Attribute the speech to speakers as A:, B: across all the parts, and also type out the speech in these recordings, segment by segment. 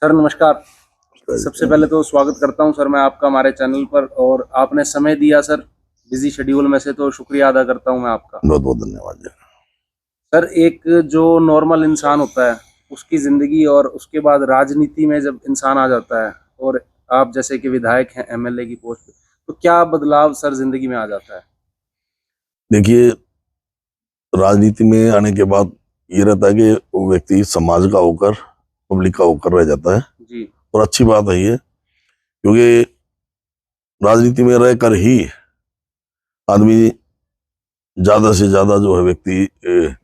A: Sir नमस्कार। सबसे पहले तो स्वागत करता हूं सर मैं आपका हमारे चैनल पर, और आपने समय दिया सर बिजी शेड्यूल में से, तो शुक्रिया अदा करता हूं मैं आपका।
B: बहुत बहुत धन्यवाद।
A: सर एक जो नॉर्मल इंसान होता है उसकी ज़िंदगी, और उसके बाद राजनीति में जब इंसान आ जाता है, और आप जैसे कि विधायक हैं एमएलए की पोस्ट पे, तो क्या बदलाव सर ज़िंदगी में आ जाता है?
B: देखिए, राजनीति में आने के बाद ये रहता है कि वो व्यक्ति समाज का होकर, पब्लिक का होकर रह जाता है।
A: जी
B: और अच्छी बात है ये, क्योंकि राजनीति में रहकर ही आदमी ज्यादा से ज्यादा जो है व्यक्ति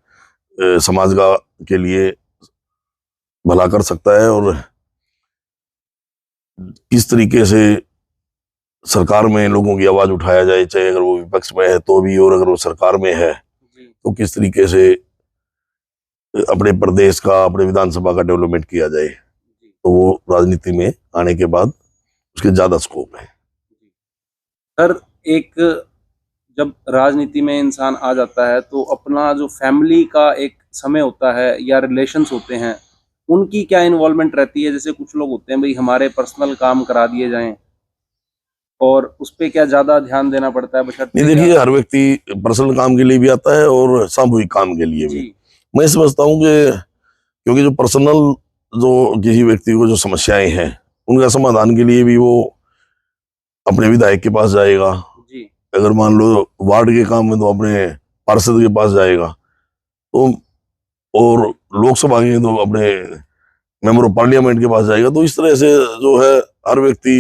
B: समाज का के लिए भला कर सकता है। और किस तरीके से सरकार में लोगों की आवाज उठाया जाए, चाहे अगर वो विपक्ष में है तो भी, और अगर वो सरकार में है
A: जी
B: तो किस तरीके से अपने प्रदेश का, अपने विधानसभा का डेवलपमेंट किया जाए,
A: जी
B: तो वो राजनीति में आने के बाद उसके ज्यादा स्कोप है।
A: जी। सर एक जब राजनीति में इंसान आ जाता है तो अपना जो फैमिली का एक समय होता है या रिलेशंस होते हैं, उनकी क्या इन्वॉल्वमेंट रहती है? जैसे कुछ लोग होते हैं भाई हमारे पर्सनल काम करा दिए जाएं, और उस पे क्या ज्यादा ध्यान देना पड़ता है
B: नहीं,
A: बशर्ते
B: देखिए, हर व्यक्ति पर्सनल काम के लिए भी आता है और सामूहिक काम के लिए भी।
A: जी
B: मैं समझता हूँ कि क्योंकि जो पर्सनल, जो किसी व्यक्ति को जो समस्याएं हैं उनका समाधान के लिए भी वो अपने विधायक के पास जाएगा।
A: जी
B: अगर मान लो वार्ड के काम में तो अपने पार्षद के पास जाएगा, तो और लोकसभा के तो अपने मेंबर ऑफ पार्लियामेंट के पास जाएगा। तो इस तरह से जो है हर व्यक्ति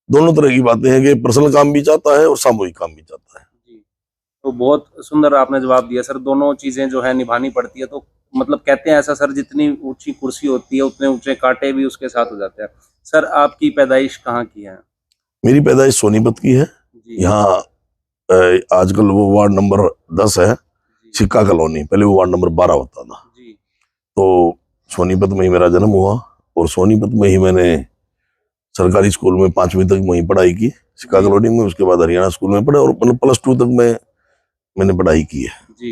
B: दोनों तरह की बातें हैं कि पर्सनल काम भी चाहता है और सामूहिक काम भी चाहता है।
A: जी। तो बहुत सुंदर आपने जवाब दिया सर। दोनों चीजें जो है निभानी पड़ती है, तो मतलब कहते हैं ऐसा सर, जितनी ऊंची कुर्सी होती है उतने ऊंचे कांटे भी उसके साथ हो जाते हैं। सर आपकी पैदाइश कहाँ की है?
B: मेरी पैदाइश सोनीपत की है।
A: जी
B: यहाँ आजकल वो वार्ड नंबर 10 है,
A: जी
B: सिक्का कॉलोनी। पहले वो वार्ड नंबर 12 होता था।
A: जी
B: तो सोनीपत में ही मेरा जन्म हुआ, और सोनीपत में ही मैंने सरकारी स्कूल में 5वीं तक वहीं पढ़ाई की, सिक्का
A: जी
B: कॉलोनी में। उसके बाद हरियाणा स्कूल में पढ़ा, और मतलब +2 तक मैंने पढ़ाई की है।
A: जी।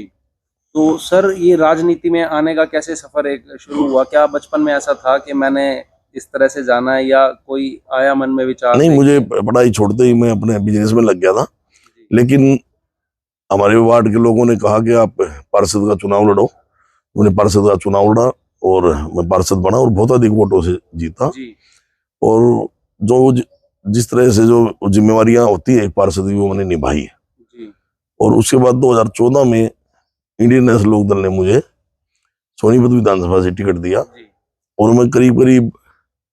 A: तो सर ये राजनीति में आने का कैसे सफर एक शुरू हुआ? क्या बचपन में ऐसा था कि मैंने इस तरह से जाना है, या कोई आया मन में विचार
B: नहीं, मुझे
A: लेके?
B: पढ़ाई छोड़ते ही मैं अपने बिजनेस में लग गया था।
A: जी
B: लेकिन हमारे वार्ड के लोगों ने कहा कि आप पार्षद का चुनाव लड़ो। मैंने पार्षद का चुनाव लड़ा और मैं पार्षद बना और बहुत अधिक वोटों से जीता।
A: जी
B: और जो जिस तरह से जो जिम्मेवारियां होती है एक पार्षद की, वो मैंने निभाई।
A: जी
B: और उसके बाद 2014 में इंडियन नेशनल लोक दल ने मुझे सोनीपत विधानसभा से टिकट दिया,
A: जी
B: और मैं करीब करीब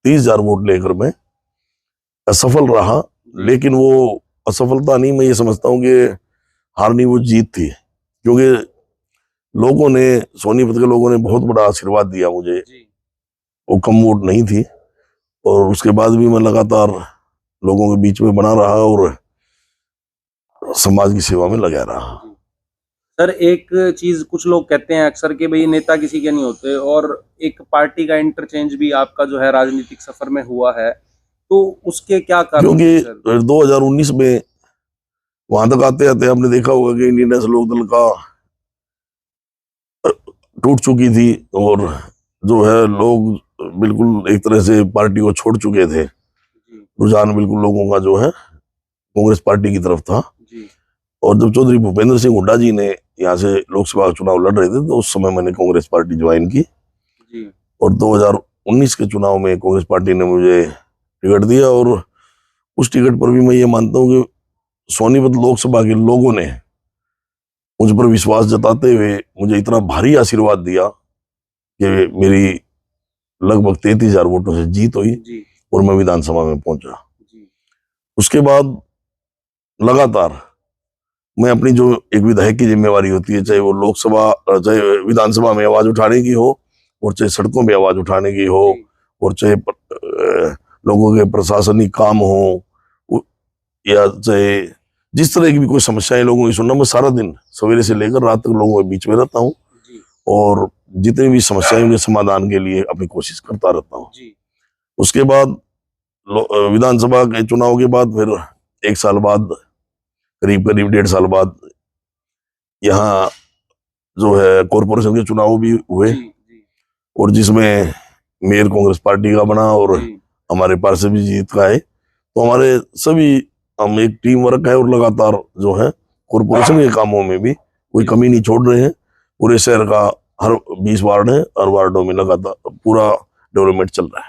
B: 30,000 वोट लेकर मैं असफल रहा।
A: जी
B: लेकिन वो असफलता नहीं, मैं ये समझता हूँ कि हार नहीं, वो जीत थी। क्योंकि लोगों ने, सोनीपत के लोगों ने बहुत बड़ा आशीर्वाद दिया मुझे।
A: जी
B: वो कम वोट नहीं थी, और उसके बाद भी मैं लगातार लोगों के बीच में बना रहा और समाज की सेवा में लगा रहा।
A: जी। सर एक चीज कुछ लोग कहते हैं अक्सर कि भाई नेता किसी के नहीं होते, और एक पार्टी का इंटरचेंज भी आपका जो है राजनीतिक सफर में हुआ है, तो उसके क्या कारण थे
B: क्योंकि
A: सर?
B: 2019 में वहां तक आते आते आपने देखा होगा कि इंडियन नेशनल लोक दल का टूट चुकी थी, और जो है लोग बिल्कुल एक तरह से पार्टी को छोड़ चुके थे।
A: जी
B: रुझान बिल्कुल लोगों का जो है कांग्रेस पार्टी की तरफ था।
A: जी
B: और जब चौधरी भूपेंद्र सिंह हुड्डा जी ने यहाँ से लोकसभा चुनाव लड़ रहे थे, तो उस समय मैंने कांग्रेस पार्टी ज्वाइन की।
A: जी
B: और 2019 के चुनाव में कांग्रेस पार्टी ने मुझे टिकट दिया, और उस टिकट पर भी मैं ये मानता हूँ कि सोनीपत लोकसभा के लोगों ने मुझ पर विश्वास जताते हुए मुझे इतना भारी आशीर्वाद दिया कि मेरी लगभग 33,000 वोटों से जीत हुई,
A: जी
B: और मैं विधानसभा में पहुंचा।
A: जी
B: उसके बाद लगातार मैं अपनी जो एक विधायक की जिम्मेवारी होती है, चाहे वो लोकसभा, चाहे विधानसभा में आवाज उठाने की हो, और चाहे सड़कों में आवाज उठाने की हो,
A: जी
B: और चाहे लोगों के प्रशासनिक काम हो, या चाहे जिस तरह की भी कोई समस्याएं लोगों की सुनना, मैं सारा दिन सवेरे से लेकर रात तक लोगों के बीच में रहता हूँ,
A: जी
B: और जितनी भी समस्याएं उनके समाधान के लिए अपनी कोशिश करता रहता हूँ।
A: जी
B: उसके बाद विधानसभा के चुनाव के बाद फिर 1 साल बाद, करीब करीब 1.5 साल बाद, यहाँ जो है कॉरपोरेशन के चुनाव भी हुए,
A: जी जी
B: और जिसमें मेयर कांग्रेस पार्टी का बना और
A: जी,
B: हमारे पार्षद भी जीत का है। तो हमारे सभी हम एक टीम वर्क है और लगातार जो है कॉरपोरेशन के कामों में भी कोई कमी नहीं छोड़ रहे हैं। पूरे शहर का हर 20 वार्ड है, हर वार्डों में लगातार पूरा डेवलपमेंट चल रहा है।